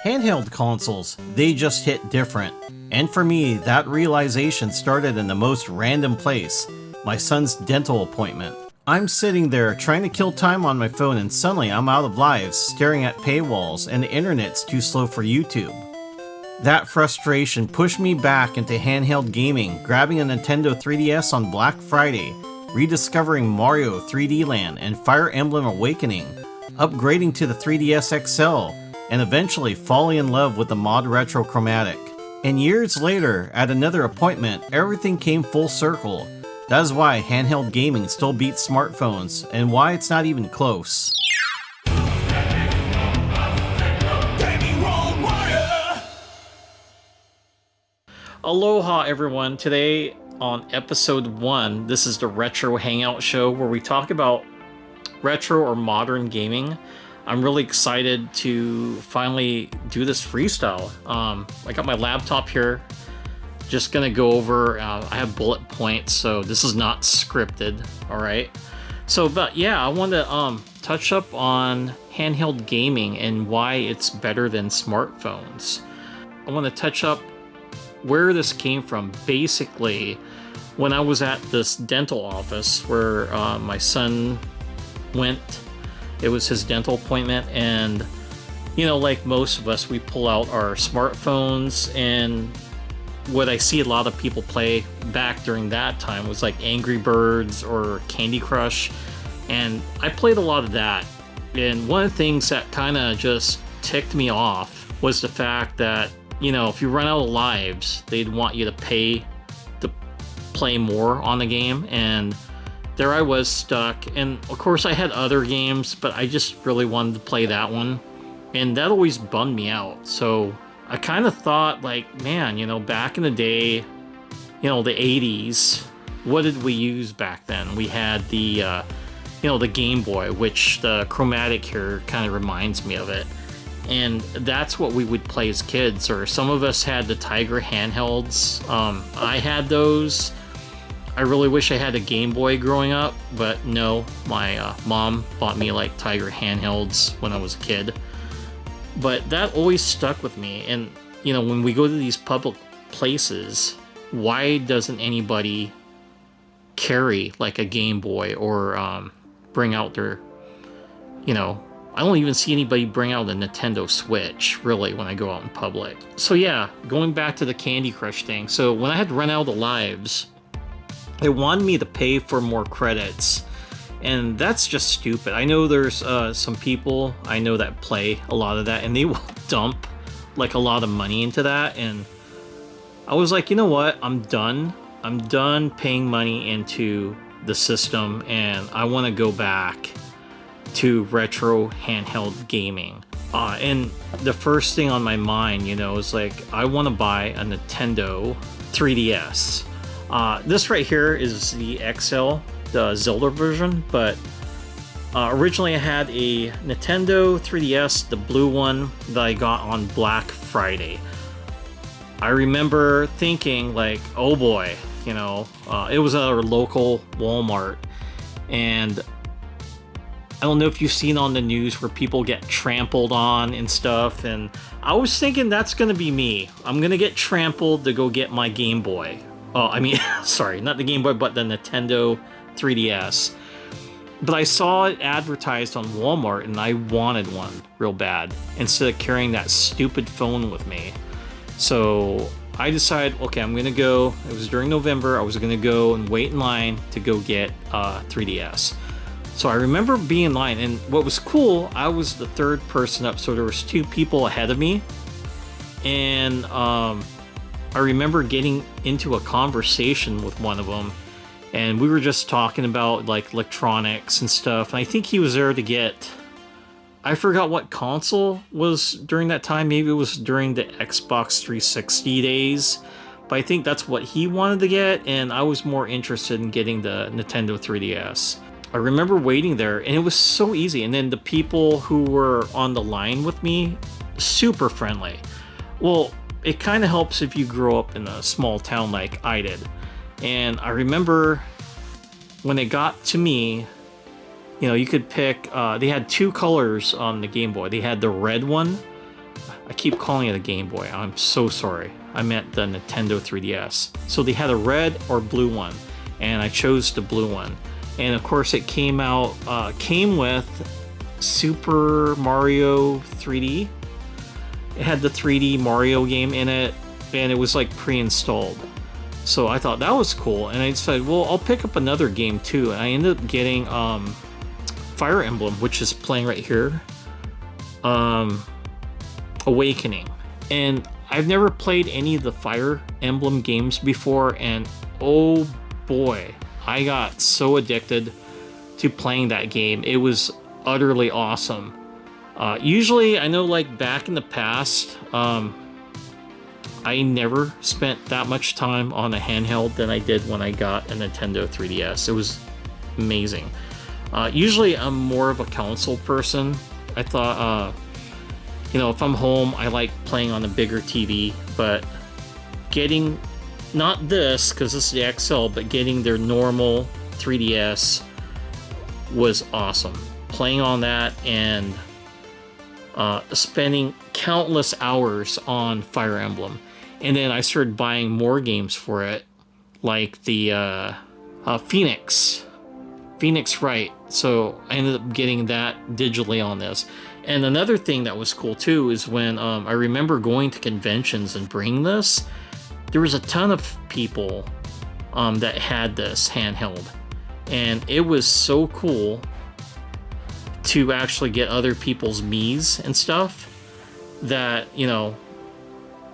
Handheld consoles, they just hit different. And for me, that realization started in the most random place, my son's dental appointment. I'm sitting there trying to kill time on my phone and suddenly I'm out of lives, staring at paywalls and the internet's too slow for YouTube. That frustration pushed me back into handheld gaming, grabbing a Nintendo 3DS on Black Friday, rediscovering Mario 3D Land and Fire Emblem Awakening, upgrading to the 3DS XL, and eventually falling in love with the ModRetro Chromatic. And years later, at another appointment, everything came full circle. That is why handheld gaming still beats smartphones, and why it's not even close. Aloha everyone, today on episode 1, this is the Retro Hangout Show where we talk about retro or modern gaming. I'm really excited to finally do this freestyle. I got my laptop here, just gonna go over, I have bullet points, so this is not scripted, alright? So, but yeah, I want to touch up on handheld gaming and why it's better than smartphones. I want to touch up where this came from. Basically, when I was at this dental office where my son went, it was his dental appointment, and you know, like most of us, we pull out our smartphones, and what I see a lot of people play back during that time was like Angry Birds or Candy Crush, and I played a lot of that. And one of the things that kind of just ticked me off was the fact that, you know, if you run out of lives, they'd want you to pay to play more on the game, and there I was stuck. And of course I had other games, but I just really wanted to play that one, and that always bummed me out. So I kind of thought, like, man, you know, back in the day, you know, the 80s, what did we use back then? We had the, you know, the Game Boy, which the Chromatic here kind of reminds me of it. And that's what we would play as kids, or some of us had the Tiger handhelds. I had those. I really wish I had a Game Boy growing up, but no, my mom bought me like Tiger handhelds when I was a kid. But that always stuck with me. And you know, when we go to these public places, why doesn't anybody carry like a Game Boy or bring out their, you know, I don't even see anybody bring out a Nintendo Switch, really, when I go out in public. So yeah, going back to the Candy Crush thing. So when I had run out of lives, they wanted me to pay for more credits. And that's just stupid. I know there's some people I know that play a lot of that, and they will dump like a lot of money into that. And I was like, you know what? I'm done. I'm done paying money into the system, and I want to go back to retro handheld gaming. And the first thing on my mind, you know, is like, I want to buy a Nintendo 3DS. This right here is the XL, the Zelda version, but originally I had a Nintendo 3DS, the blue one that I got on Black Friday. I remember thinking like, oh boy, you know, it was at our local Walmart, and I don't know if you've seen on the news where people get trampled on and stuff, and I was thinking that's gonna be me. I'm gonna get trampled to go get my Game Boy. Oh, I mean, sorry, not the Game Boy, but the Nintendo 3DS. But I saw it advertised on Walmart, and I wanted one real bad, instead of carrying that stupid phone with me. So I decided, okay, I'm gonna go, it was during November, I was gonna go and wait in line to go get 3DS. So I remember being in line, and what was cool, I was the third person up, so there was 2 people ahead of me. And I remember getting into a conversation with one of them, and we were just talking about like electronics and stuff. And I think he was there to get, I forgot what console was during that time. Maybe it was during the Xbox 360 days, but I think that's what he wanted to get, and I was more interested in getting the Nintendo 3DS. I remember waiting there, and it was so easy. And then the people who were on the line with me, super friendly. Well, it kind of helps if you grow up in a small town like I did. And I remember when it got to me, you know, you could pick, they had 2 colors on the Game Boy. They had the red one. I keep calling it a Game Boy. I'm so sorry. I meant the Nintendo 3DS. So they had a red or blue one, and I chose the blue one. And of course, it came with Super Mario 3D. It had the 3D Mario game in it, and it was like pre-installed. So I thought that was cool, and I decided, well, I'll pick up another game too. And I ended up getting Fire Emblem, which is playing right here. Awakening. And I've never played any of the Fire Emblem games before, and oh boy, I got so addicted to playing that game. It was utterly awesome. Usually, I know, like, back in the past, I never spent that much time on a handheld than I did when I got a Nintendo 3DS. It was amazing. Usually, I'm more of a console person. I thought, you know, if I'm home, I like playing on a bigger TV, but getting, not this, because this is the XL, but getting their normal 3DS was awesome. Playing on that and spending countless hours on Fire Emblem. And then I started buying more games for it, like the Phoenix Wright. So I ended up getting that digitally on this. And another thing that was cool too is when I remember going to conventions and bringing this, there was a ton of people that had this handheld. And it was so cool to actually get other people's Miis and stuff that, you know,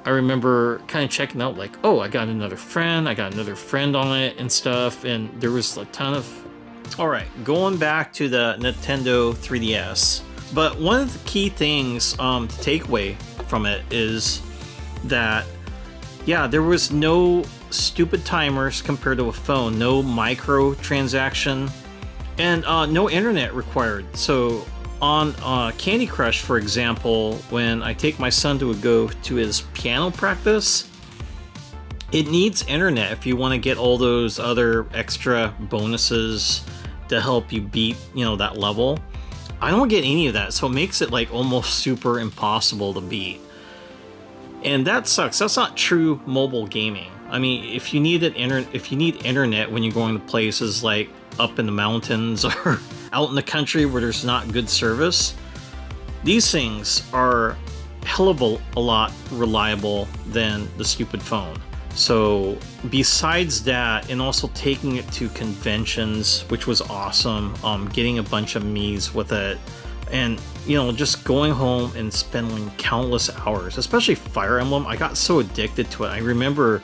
I remember kind of checking out like, oh, I got another friend on it and stuff, and there was a ton of... Alright, going back to the Nintendo 3DS, but one of the key things to take away from it is that, yeah, there was no stupid timers compared to a phone, no microtransaction, and no internet required. So on Candy Crush, for example, when I take my son to go to his piano practice, it needs internet if you want to get all those other extra bonuses to help you beat, you know, that level. I don't get any of that, so it makes it like almost super impossible to beat. And that sucks. That's not true mobile gaming. I mean, if you need internet when you're going to places like up in the mountains or out in the country where there's not good service, these things are hell of a lot reliable than the stupid phone. So besides that, and also taking it to conventions, which was awesome, getting a bunch of Miis with it, and, you know, just going home and spending countless hours, especially Fire Emblem. I got so addicted to it. I remember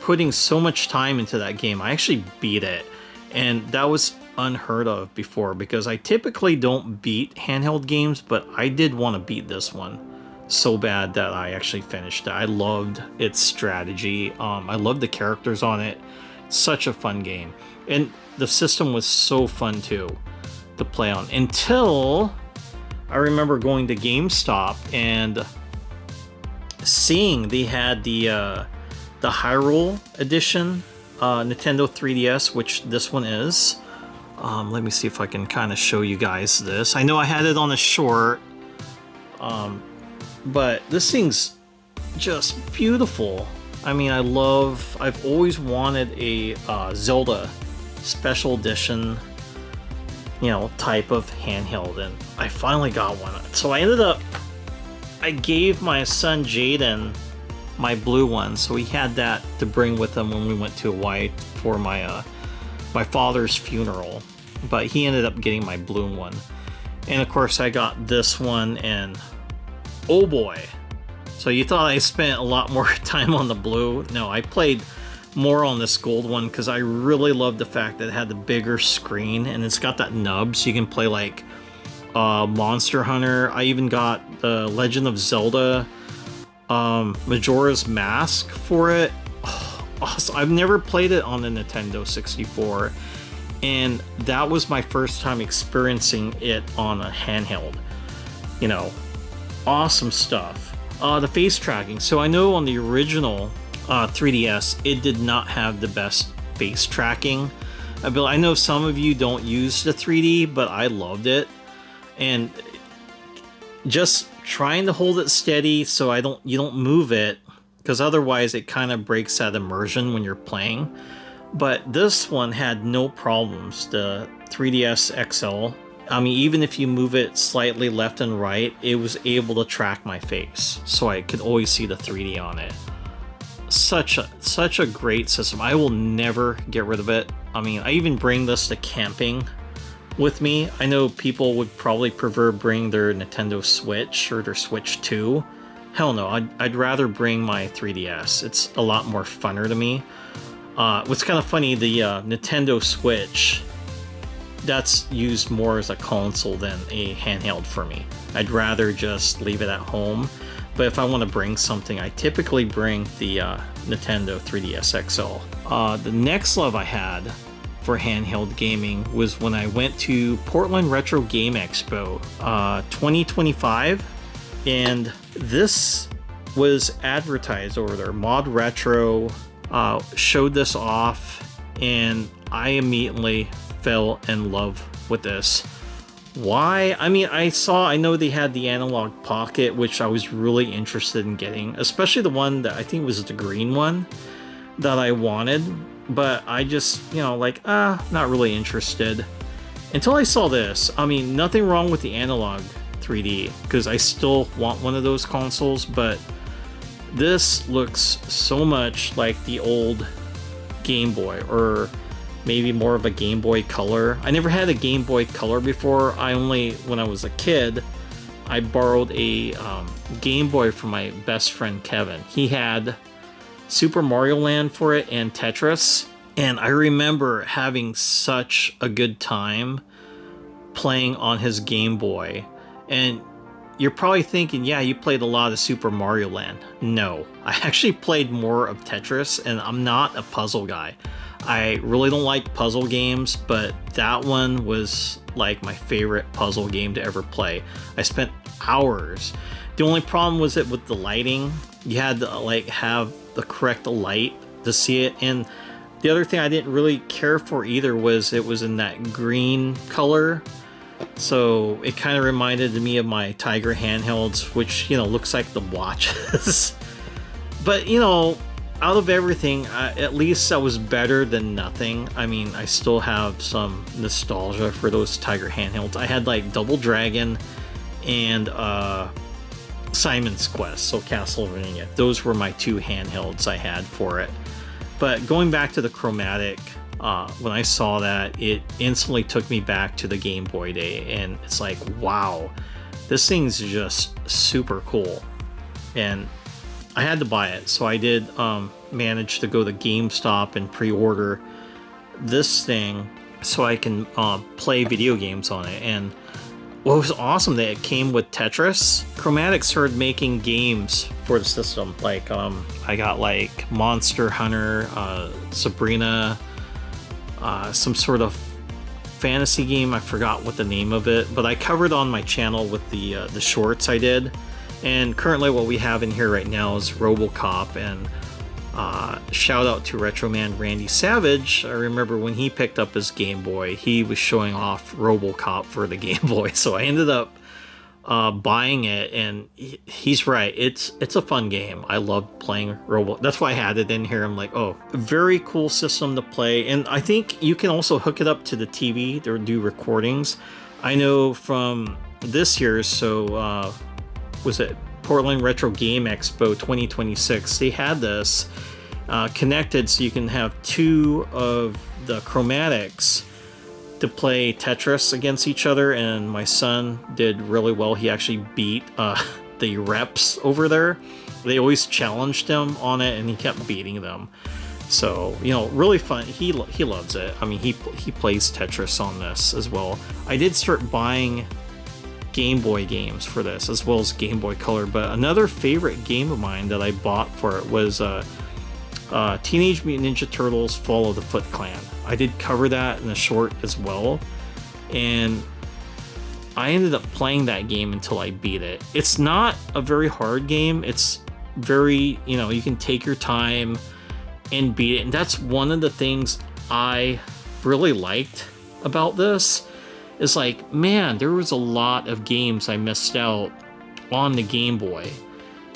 putting so much time into that game. I actually beat it, and that was unheard of before, because I typically don't beat handheld games, but I did want to beat this one so bad that I actually finished it. I loved its strategy. I loved the characters on it. Such a fun game. And the system was so fun too to play on, until I remember going to GameStop and seeing they had the Hyrule edition Nintendo 3DS, which this one is. Let me see if I can kind of show you guys this. I know I had it on a short, but this thing's just beautiful. I mean, I've always wanted a Zelda special edition, you know, type of handheld, and I finally got one. So I gave my son Jaden my blue one, so he had that to bring with him when we went to Hawaii for my father's funeral. But he ended up getting my blue one, and of course I got this one, and oh boy. So you thought I spent a lot more time on the blue? No, I played more on this gold one because I really love the fact that it had the bigger screen, and it's got that nub so you can play like Monster Hunter. I even got the Legend of Zelda Majora's Mask for it. Oh, awesome. I've never played it on the Nintendo 64, and that was my first time experiencing it on a handheld. You know, awesome stuff. The face tracking. So I know on the original 3DS, it did not have the best face tracking. I know some of you don't use the 3D, but I loved it. And just trying to hold it steady so you don't move it, because otherwise it kind of breaks that immersion when you're playing. But this one had no problems. The 3DS XL, I mean, even if you move it slightly left and right, it was able to track my face, so I could always see the 3D on it. Such a great system. I will never get rid of it. I mean, I even bring this to camping with me. I know people would probably prefer bring their Nintendo Switch or their Switch 2. Hell no, I'd rather bring my 3DS. It's a lot more funner to me. What's kind of funny, the Nintendo Switch, that's used more as a console than a handheld for me. I'd rather just leave it at home. But if I want to bring something, I typically bring the Nintendo 3DS XL. The next love I had for handheld gaming was when I went to Portland Retro Game Expo 2025, and this was advertised over there. ModRetro showed this off, and I immediately fell in love with this. Why? I mean, I know they had the Analog Pocket, which I was really interested in getting, especially the one that I think was the green one that I wanted, but I just, not really interested until I saw this. I mean, nothing wrong with the Analog 3D, because I still want one of those consoles, but this looks so much like the old Game Boy, or maybe more of a Game Boy Color. I never had a Game Boy Color before. When I was a kid, I borrowed a Game Boy from my best friend Kevin. He had Super Mario Land for it and Tetris, and I remember having such a good time playing on his Game Boy. And you're probably thinking, yeah, you played a lot of Super Mario Land. No, I actually played more of Tetris, and I'm not a puzzle guy. I really don't like puzzle games, but that one was like my favorite puzzle game to ever play. I spent hours. The only problem was it with the lighting. You had to have the correct light to see it. And the other thing I didn't really care for either was it was in that green color. So it kind of reminded me of my Tiger handhelds, which, looks like the watches. But, out of everything, at least that was better than nothing. I mean, I still have some nostalgia for those Tiger handhelds. I had like Double Dragon and Simon's Quest, so Castlevania. Those were my two handhelds I had for it. But going back to the Chromatic, when I saw that, it instantly took me back to the Game Boy day, and it's like, wow, this thing's just super cool. And I had to buy it, so I did manage to go to GameStop and pre-order this thing so I can play video games on it. And what was awesome that it came with Tetris. Chromatic started making games for the system. Like I got like Monster Hunter, Sabrina, some sort of fantasy game. I forgot what the name of it, but I covered on my channel with the shorts I did. And currently what we have in here right now is RoboCop, and shout out to Retro Man Randy Savage. I remember when he picked up his Game Boy, he was showing off RoboCop for the Game Boy, so I ended up buying it, and he's right, it's a fun game. I love playing that's why I had it in here. I'm like, oh, very cool system to play. And I think you can also hook it up to the TV to do recordings. I know from this year, so was it Portland Retro Game Expo 2026, they had this connected so you can have two of the Chromatics to play Tetris against each other, and my son did really well. He actually beat the reps over there. They always challenged him on it, and he kept beating them. So, really fun. He loves it. I mean, he plays Tetris on this as well. I did start buying Game Boy games for this, as well as Game Boy Color, but another favorite game of mine that I bought for it was Teenage Mutant Ninja Turtles Fall of the Foot Clan. I did cover that in a short as well, and I ended up playing that game until I beat it. It's not a very hard game. It's very, you can take your time and beat it, and that's one of the things I really liked about this. Is like, man, there was a lot of games I missed out on the Game Boy.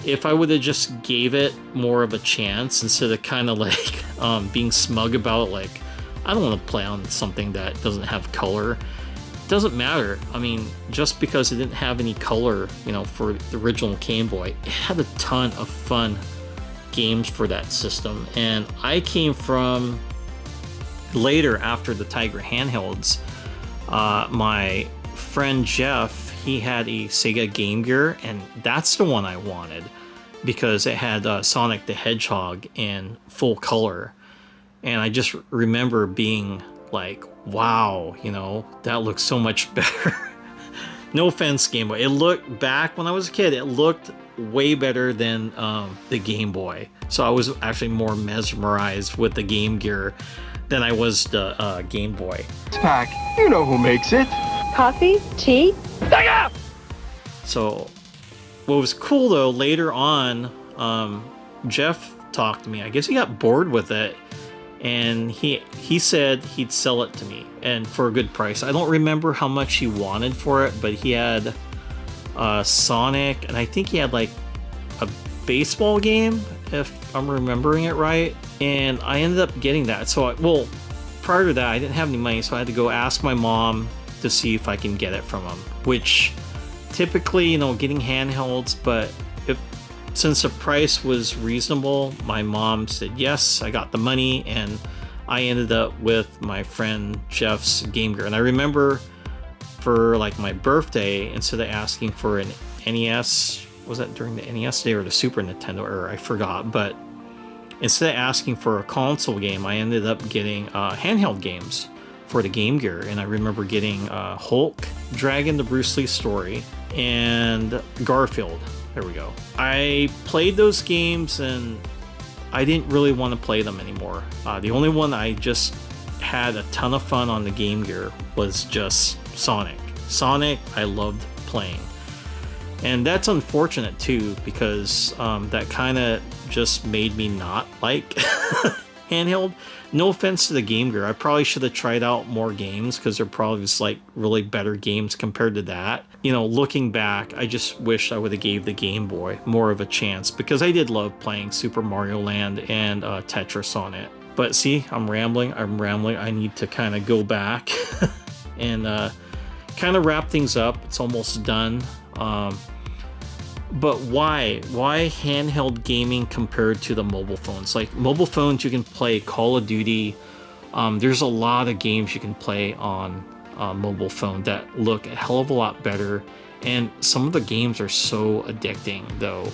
If I would have just gave it more of a chance instead of kind of like being smug about it, like, I don't want to play on something that doesn't have color. It doesn't matter. I mean, just because it didn't have any color, you know, for the original Game Boy, it had a ton of fun games for that system. And I came from later, after the Tiger handhelds, my friend Jeff, he had a Sega Game Gear, and that's the one I wanted because it had Sonic the Hedgehog in full color. And I just remember being like, wow, you know, that looks so much better. No offense, Game Boy. It looked, back when I was a kid, it looked way better than the Game Boy. So I was actually more mesmerized with the Game Gear than I was the Game Boy. Pack, you know who makes it. Coffee? Tea? So what was cool though, later on, Jeff talked to me. I guess he got bored with it, and he said he'd sell it to me, and for a good price. I don't remember how much he wanted for it, but he had Sonic, and I think he had like a baseball game, if I'm remembering it right. And I ended up getting that. So well, prior to that, I didn't have any money, so I had to go ask my mom to see if I can get it from him, which typically, you know, getting handhelds, but since the price was reasonable, my mom said yes. I got the money, and I ended up with my friend Jeff's Game Gear. And I remember for like my birthday, instead of asking for an NES, was that during the NES day or the Super Nintendo era? I forgot, but instead of asking for a console game, I ended up getting handheld games for the Game Gear. And I remember getting Hulk, Dragon, the Bruce Lee story, and Garfield. There we go. I played those games, and I didn't really want to play them anymore. The only one I just had a ton of fun on the Game Gear was just Sonic. Sonic, I loved playing. And that's unfortunate too, because that kind of just made me not like handheld. No offense to the Game Gear, I probably should have tried out more games, because they're probably just like really better games compared to that. You know, looking back, I just wish I would have gave the Game Boy more of a chance, because I did love playing Super Mario Land and Tetris on it. But see, I'm rambling. I need to kind of go back and kind of wrap things up. It's almost done. But why handheld gaming compared to the mobile phones? Like, mobile phones, you can play Call of Duty. There's a lot of games you can play on mobile phone that look a hell of a lot better, and some of the games are so addicting though.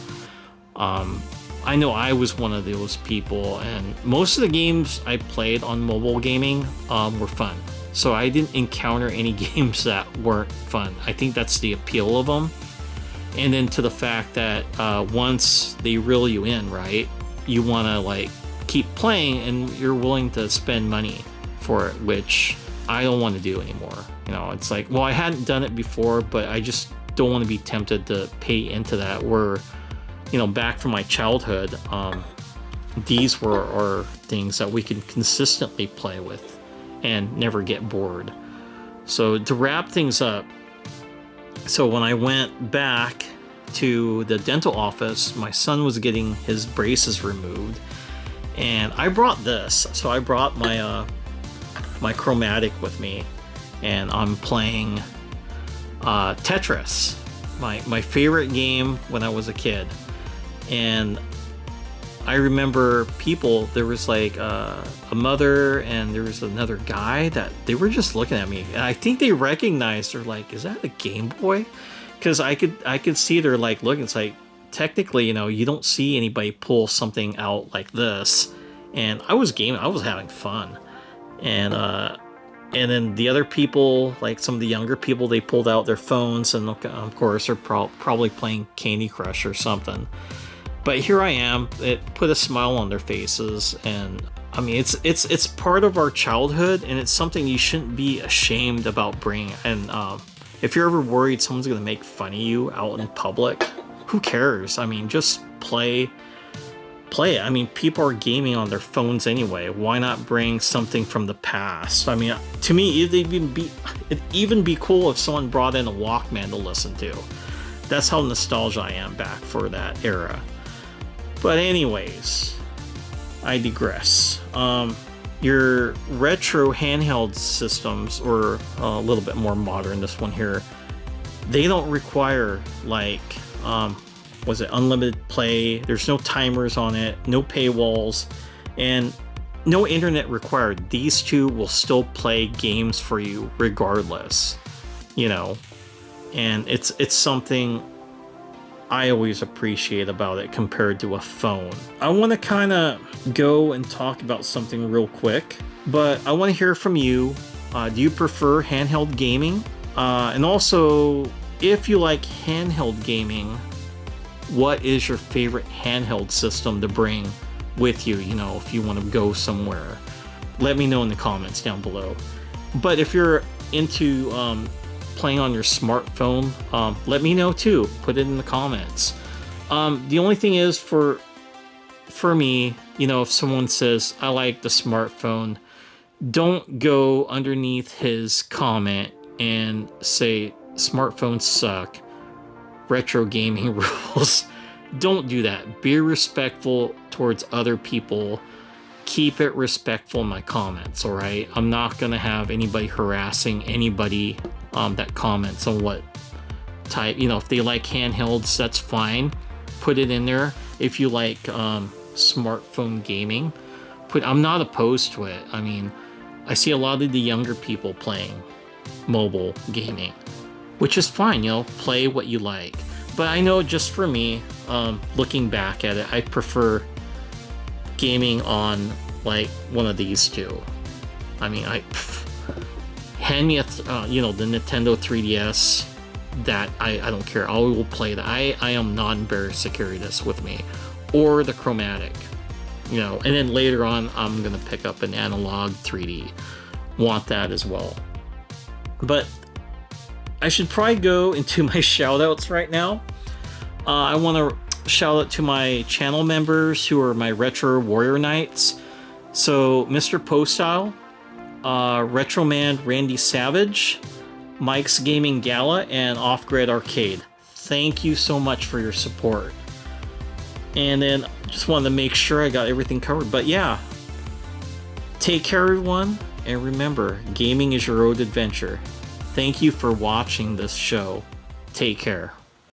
I know I was one of those people, and most of the games I played on mobile gaming were fun. So I didn't encounter any games that weren't fun. I think that's the appeal of them. And then to the fact that once they reel you in, right, you want to like keep playing, and you're willing to spend money for it, which I don't want to do anymore. You know, it's like, well, I hadn't done it before, but I just don't want to be tempted to pay into that. Where, you know, back from my childhood, these are things that we can consistently play with and never get bored. So to wrap things up, so when I went back to the dental office, my son was getting his braces removed, and I brought this. So I brought my my Chromatic with me, and I'm playing Tetris, my favorite game when I was a kid. And I remember there was like a mother, and there was another guy that they were just looking at me, and I think they recognized, they're like, is that a Game Boy? Because I could see they're like looking. It's like, technically, you know, you don't see anybody pull something out like this. And I was gaming, I was having fun. And then the other people, like some of the younger people, they pulled out their phones, and of course they're probably playing Candy Crush or something. But here I am. It put a smile on their faces, and I mean, it's part of our childhood, and it's something you shouldn't be ashamed about bringing. And if you're ever worried someone's gonna make fun of you out in public, who cares? I mean, just play it. I mean, people are gaming on their phones anyway. Why not bring something from the past? I mean, to me, it'd even be cool if someone brought in a Walkman to listen to. That's how nostalgic I am back for that era. But anyways, I digress. Your retro handheld systems, or a little bit more modern, this one here, they don't require like, was it unlimited play? There's no timers on it, no paywalls, and no internet required. These two will still play games for you regardless, you know, and it's something I always appreciate about it compared to a phone. I want to kind of go and talk about something real quick, but I want to hear from you. Do you prefer handheld gaming? And also, if you like handheld gaming, what is your favorite handheld system to bring with you, you know, if you want to go somewhere? Let me know in the comments down below. But if you're into playing on your smartphone, let me know too. Put it in the comments. The only thing is, for me, you know, if someone says I like the smartphone, don't go underneath his comment and say smartphones suck, retro gaming rules. Don't do that. Be respectful towards other people. Keep it respectful in my comments, all right? I'm not gonna have anybody harassing anybody that comments on what type. You know, if they like handhelds, that's fine. Put it in there. If you like smartphone gaming, I'm not opposed to it. I mean, I see a lot of the younger people playing mobile gaming, which is fine, you know, play what you like. But I know, just for me, looking back at it, I prefer gaming on like one of these two. I mean, hand me you know, the Nintendo 3DS. That I don't care. I will play that. I am not embarrassed to carry this with me, or the Chromatic, you know. And then later on, I'm gonna pick up an analog 3D. Want that as well. But I should probably go into my shout outs right now. I want to shout out to my channel members who are my Retro Warrior Knights. So Mr. Postile, Retro Man Randy Savage, Mike's Gaming Gala, and Off Grid Arcade. Thank you so much for your support. And then just wanted to make sure I got everything covered. But yeah, take care everyone, and remember, gaming is your road adventure. Thank you for watching this show. Take care.